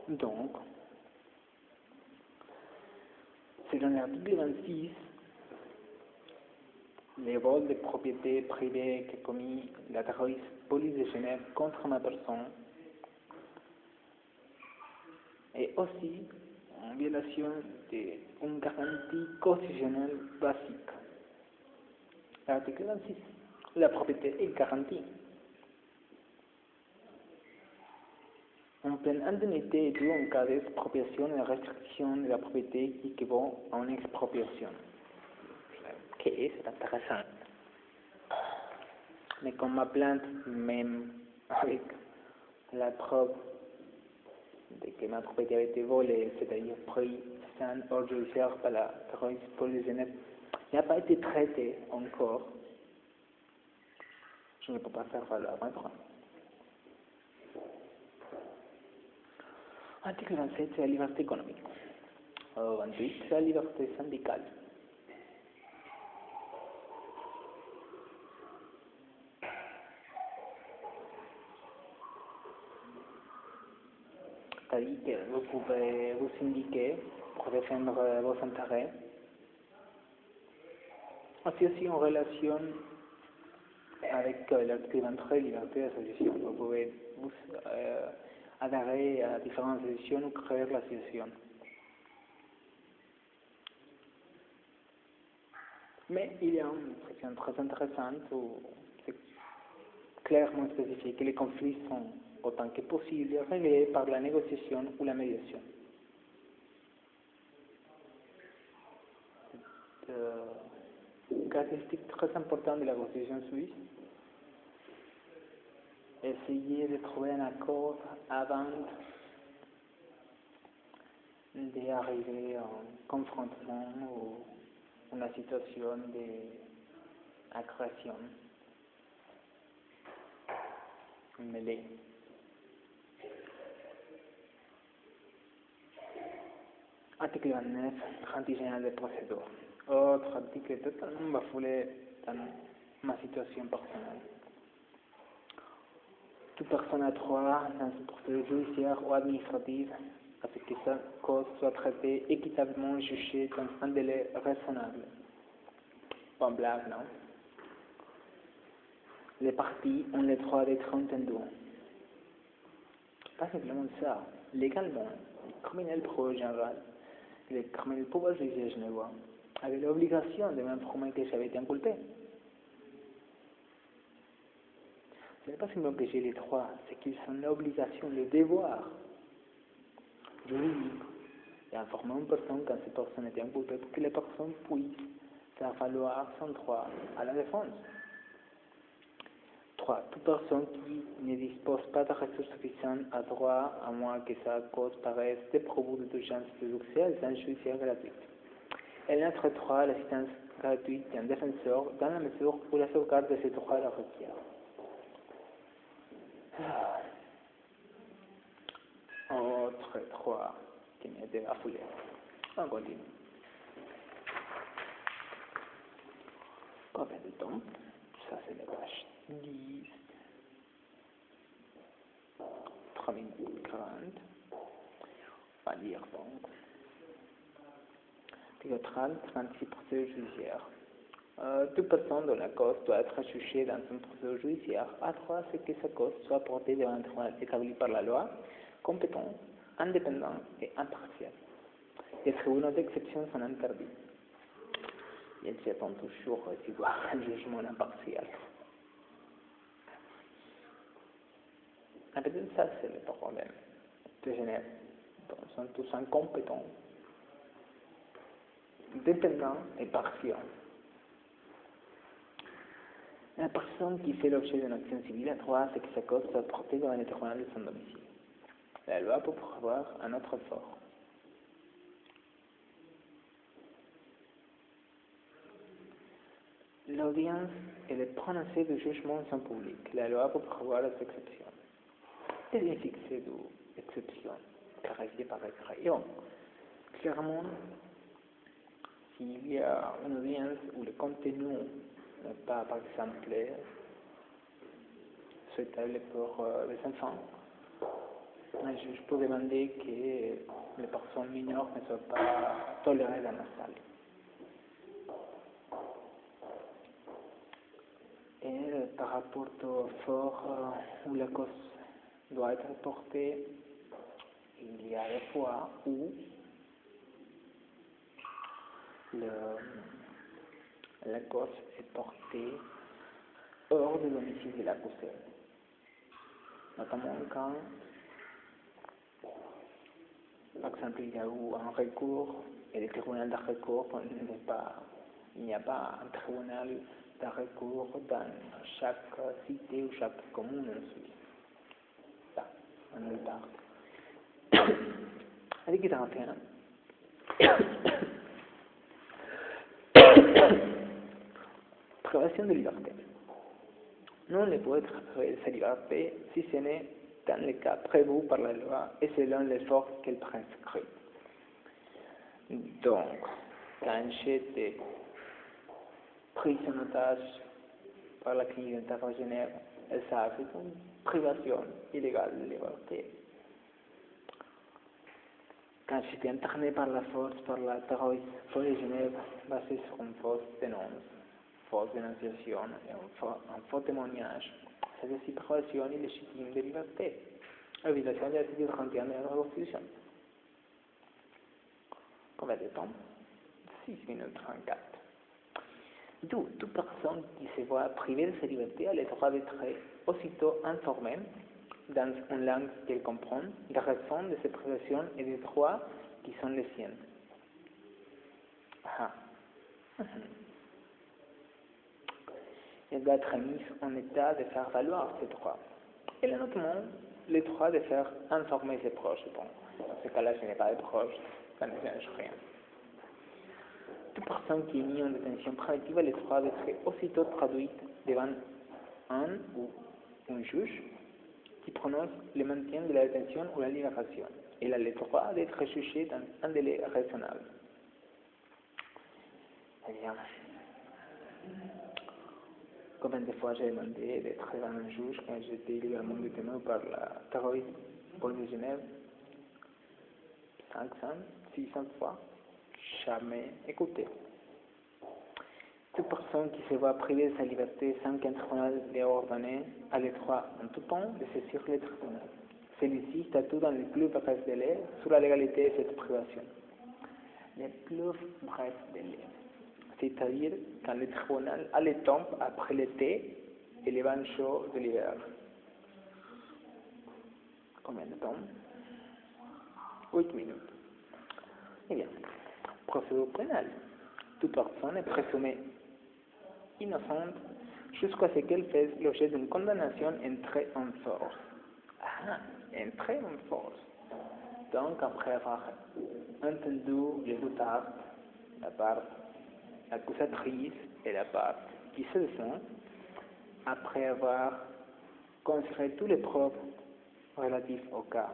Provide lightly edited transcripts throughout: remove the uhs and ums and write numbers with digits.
Donc, selon l'article 26, les vols de propriété privée que commis la terroriste police de Genève contre ma personne est aussi en violation d'une garantie constitutionnelle basique. L'article 26. La propriété est garantie. En pleine indemnité est due en cas d'expropriation et restriction de la propriété qui équivaut à une expropriation. Ok, c'est intéressant. Mais comme ma plainte, même avec la preuve de que ma propriété a été volée, c'est-à-dire prise sans ordre judiciaire par la terroriste police de Genève, n'a pas été traitée encore, je ne peux pas faire valoir mes droits. Article 27, c'est la liberté économique. 28, c'est la liberté syndicale. C'est-à-dire que vous pouvez vous syndiquer pour défendre vos intérêts. Aussi en relation avec l'article 23, liberté d'association. Vous pouvez vous adhérer à différentes associations ou créer l'association. Mais il y a une section très intéressante où c'est clairement spécifié que les conflits sont autant que possible réglés par la négociation ou la médiation. Une caractéristique très importante de la Constitution suisse, essayer de trouver un accord avant d'arriver à un confrontement ou une situation d'agression mêlée. Article 29, garantie générale des procédures. Autre article totalement bafoulé dans ma situation personnelle. Toute personne a droit dans une procédure judiciaire ou administrative à ce que sa cause soit traitée équitablement jugée dans un délai raisonnable. Pas blague, non? Les parties ont le droit d'être entendues. Pas simplement ça. Légalement, le criminel pro général, le criminel pouvoir judiciaire genevois avait l'obligation de m'informer que j'avais été inculpé. Ce n'est pas simplement que j'ai les droits, c'est qu'ils ont l'obligation, le devoir juridique d'informer une personne quand cette personne était inculpée pour que la personne puisse faire valoir son droit à la défense. 3. Toute personne qui ne dispose pas de ressources suffisantes a droit, à moins que sa cause paraisse dépourvue d'urgence judiciaire, à l'assistance judiciaire gratuite. Et notre droit à l'assistance gratuite d'un défenseur dans la mesure où la sauvegarde de ces droits la requiert. Autre droit qui m'a été affolé. On continue. Combien de temps? Ça c'est la page 10. 3 minutes 40. On va lire donc. Article 30, 36 procédures judiciaires. Toute personne dont la cause doit être jugée dans une procédure judiciaire a droit à ce que sa cause soit portée devant un tribunal établi par la loi, compétent, indépendant et impartial. Les tribunaux d'exception sont interdits. Et ils s'attendent toujours à voir un jugement impartial. Peut-être ça, c'est le problème de Genève. Ils sont tous incompétents, dépendants et partiels. La personne qui fait l'objet d'une action civile a droit à ce que sa cause soit portée devant le tribunal de son domicile. La loi peut prévoir un autre effort. L'audience et le prononcé de jugement sont publics. La loi peut prévoir les exceptions. Il est fixé d'exceptions, clarifiées par décret. Et bon, clairement, s'il y a une audience où le contenu n'est pas, par exemple, souhaitable pour les enfants, juge peut demander que les personnes mineures ne soient pas tolérées dans la salle. Et par rapport au fort où la cause doit être portée, il y a des fois où la cause est portée hors du domicile de l'accusé. Notamment quand, par exemple, il y a eu un recours et le tribunal de recours il n'y a pas un tribunal de recours dans chaque cité ou chaque commune en Suisse. Ça, en nulle part. Avec les enfants, privation de liberté. Non ne peut être privé de sa liberté si ce n'est dans le cas prévu par la loi et selon les forces qu'elle prescrit. Donc, quand j'étais pris en otage par la clinique d'Intervention de Genève, ça c'est une privation illégale de liberté. Quand j'étais interné par la force, par la terroriste de Genève, basée sur une fausse dénonciation et un faux témoignage, c'est aussi privation illégitime de liberté, en violation de l'article 31 de la Constitution. Combien de temps? 6 minutes 34. D'où toute personne qui se voit privée de sa liberté a le droit d'être aussitôt informée dans une langue qu'elle comprend des raisons de ces privations et des droits qui sont les siens. Elle doit être mise en état de faire valoir ses droits. Elle a notamment le droit de faire informer ses proches. Bon, dans ce cas-là, je n'ai pas de proches, ça ne change rien. Toute personne qui est mise en détention préventive a le droit d'être aussitôt traduite devant un ou un juge qui prononce le maintien de la détention ou la libération. Elle a le droit d'être jugée dans un délai raisonnable. Eh bien, combien de fois j'ai demandé d'être devant un juge quand j'étais illégalement détenu par la terroriste de Genève? 500, 600 fois. Jamais écouté. Toute personne qui se voit privée de sa liberté sans qu'un tribunal l'ait ordonné a le droit en tout temps de saisir le tribunal. Celui-ci statue dans les plus brefs délais sur la légalité de cette privation. Les plus brefs délais, c'est-à-dire quand le tribunal a le temps après l'été et les bains chauds de l'hiver. Combien de temps? 8 minutes. Eh bien, procédure pénale. Toute personne est présumée innocente jusqu'à ce qu'elle fasse l'objet d'une condamnation entrée en force. Entrée en force. Donc, après avoir entendu les deux parts, la part accusatrice et la part qui se défend, après avoir considéré tous les preuves relatifs au cas,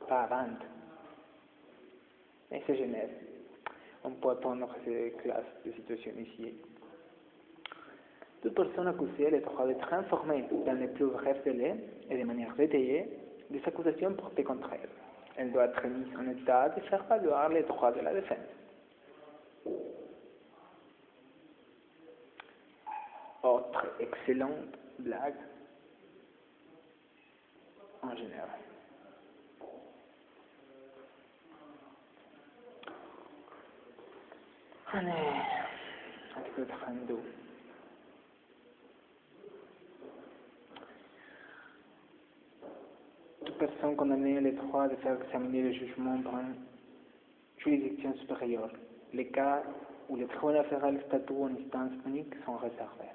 pas avant, et c'est Genève. On peut prendre ces classes de situation ici. Toute personne accusée a le droit d'être informée dans les plus brefs délais et de manière détaillée des accusations portées contre elle. Elle doit être mise en état de faire valoir les droits de la défense. Autre excellente blague en général. On est article 32. Toute personne condamnée a le droit de faire examiner le jugement par une juridiction supérieure. Les cas où le tribunal fédéral statue en instance unique sont réservés.